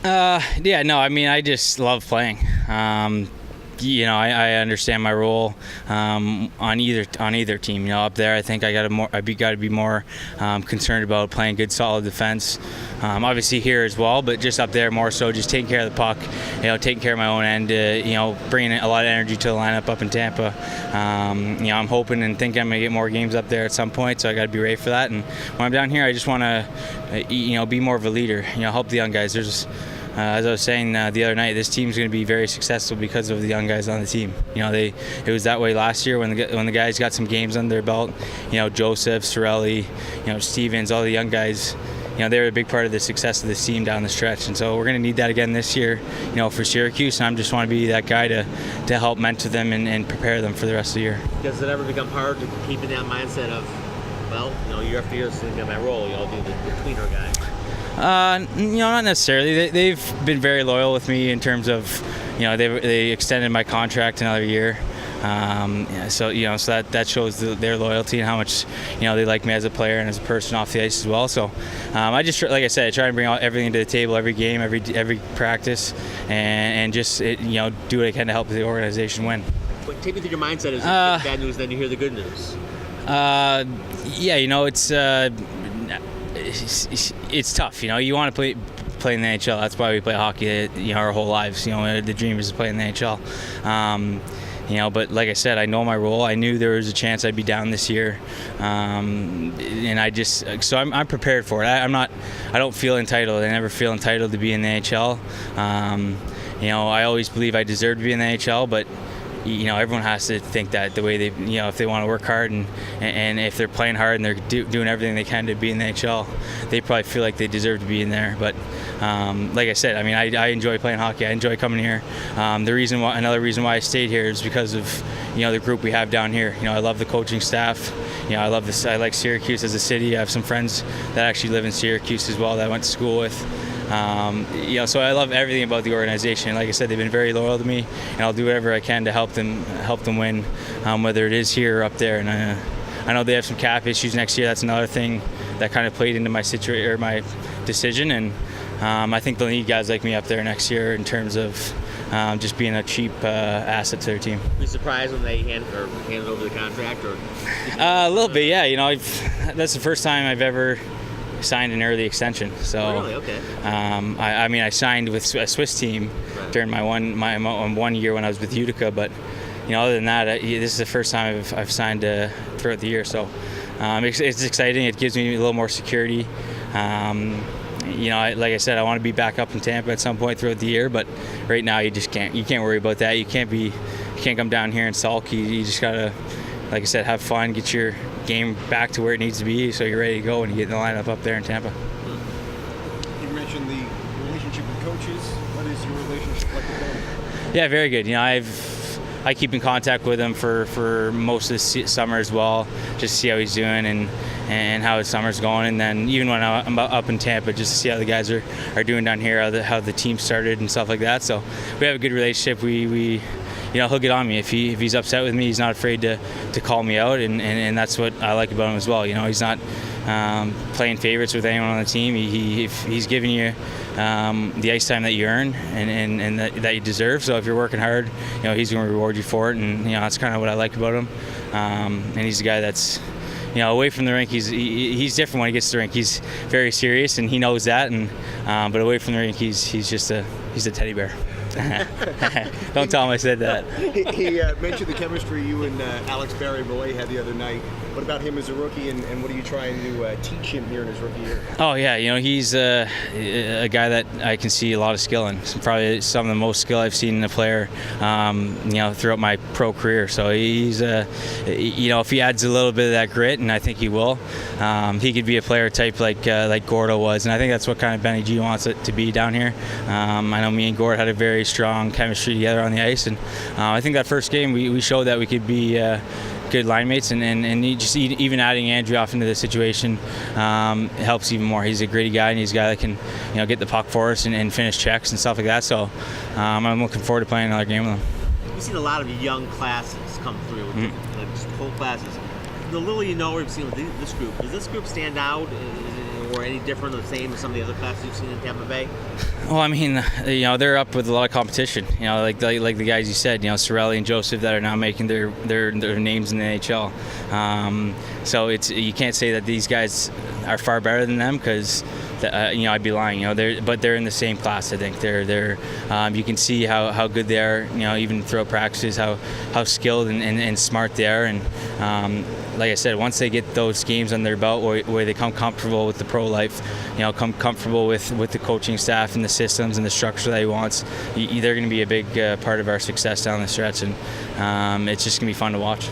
Yeah, no, I mean, I just love playing. I understand my role on either team. Up there, I think I got to be more concerned about playing good, solid defense. Obviously here as well, but just up there more so, just taking care of the puck. Taking care of my own end. Bringing a lot of energy to the lineup up in Tampa. I'm hoping and thinking I'm gonna get more games up there at some point, so I got to be ready for that. And when I'm down here, I just want to, be more of a leader. Help the young guys. As I was saying the other night, this team's going to be very successful because of the young guys on the team. It was that way last year when the guys got some games under their belt. Joseph, Sorelli, Stevens, all the young guys. They were a big part of the success of this team down the stretch, and so we're going to need that again this year. For Syracuse, and I just want to be that guy to help mentor them and prepare them for the rest of the year. Does it ever become hard to keep in that mindset of, year after year, so my role, I'll be the tweener guy? Not necessarily. They've been very loyal with me in terms of, they extended my contract another year. So that shows their loyalty and how much, they like me as a player and as a person off the ice as well. So I just, like I said, I try and bring everything to the table, every game, every practice, and just, do what I can to help the organization win. But take me through your mindset. Is it bad news, then you hear the good news? It's tough. You want to play in the NHL. That's why we play hockey. Our whole lives. The dream is to play in the NHL. But like I said, I know my role. I knew there was a chance I'd be down this year, and I'm prepared for it. I don't feel entitled. I never feel entitled to be in the NHL. I always believe I deserve to be in the NHL, but everyone has to think that the way they, if they want to work hard and if they're playing hard and they're doing everything they can to be in the NHL, they probably feel like they deserve to be in there. But like I said, I enjoy playing hockey. I enjoy coming here. Another reason why I stayed here is because of the group we have down here. I love the coaching staff. I love this. I like Syracuse as a city. I have some friends that actually live in Syracuse as well that I went to school with. So I love everything about the organization. Like I said, they've been very loyal to me, and I'll do whatever I can to help them win, whether it is here or up there. And I know they have some cap issues next year. That's another thing that kind of played into my decision. And I think they'll need guys like me up there next year in terms of just being a cheap asset to their team. Were you surprised when they handed over the contract, or? A little bit, yeah. That's the first time I've ever signed an early extension. So, oh, really? Okay. I signed with a Swiss team during my 1 year when I was with Utica, but other than that, this is the first time I've signed throughout the year. So, it's exciting. It gives me a little more security. Like I said, I want to be back up in Tampa at some point throughout the year, but right now you just can't. You can't worry about that. You can't come down here and sulk. You just gotta, like I said, have fun, get your game back to where it needs to be, so you're ready to go when you get in the lineup up there in Tampa. You mentioned the relationship with coaches. What is your relationship like with them? Yeah, very good. I keep in contact with him for most of the summer as well, just to see how he's doing and how his summer's going. And then even when I'm up in Tampa, just to see how the guys are doing down here, how the team started and stuff like that. So we have a good relationship. We he'll get on me if he's upset with me. He's not afraid to call me out, and that's what I like about him as well. He's not playing favorites with anyone on the team. He's giving you the ice time that you earn and that you deserve. So if you're working hard, he's going to reward you for it, and that's kind of what I like about him. And he's a guy that's away from the rink, he's different when he gets to the rink. He's very serious, and he knows that. But away from the rink, he's a teddy bear. Don't tell him I said that. He mentioned the chemistry you and Alex Barry-Boulet had the other night. What about him as a rookie, and what are you trying to teach him here in his rookie year? Oh, yeah. He's a guy that I can see a lot of skill in. Probably some of the most skill I've seen in a player, throughout my pro career. So he's, if he adds a little bit of that grit, and I think he will, he could be a player type like Gordo was. And I think that's what kind of Benny G wants it to be down here. I know me and Gord had a very strong chemistry together on the ice, and I think that first game we showed that we could be good line mates, and even adding Andrew off into the situation helps even more. He's a gritty guy, and he's a guy that can get the puck for us and finish checks and stuff like that. So I'm looking forward to playing another game with him. We've seen a lot of young classes come through, just whole classes. The little we've seen with this group, does this group stand out? or any different or the same as some of the other classes you've seen in Tampa Bay? Well, I mean, they're up with a lot of competition. Like the guys you said, Sorelli and Joseph that are now making their names in the NHL. So you can't say that these guys are far better than them because I'd be lying. But they're in the same class. I think they're you can see how good they are. Even throughout practices, how skilled and smart they are. And like I said, once they get those games on their belt where they come comfortable with the pro life, come comfortable with the coaching staff and the systems and the structure that he wants, they're going to be a big part of our success down the stretch. And it's just going to be fun to watch.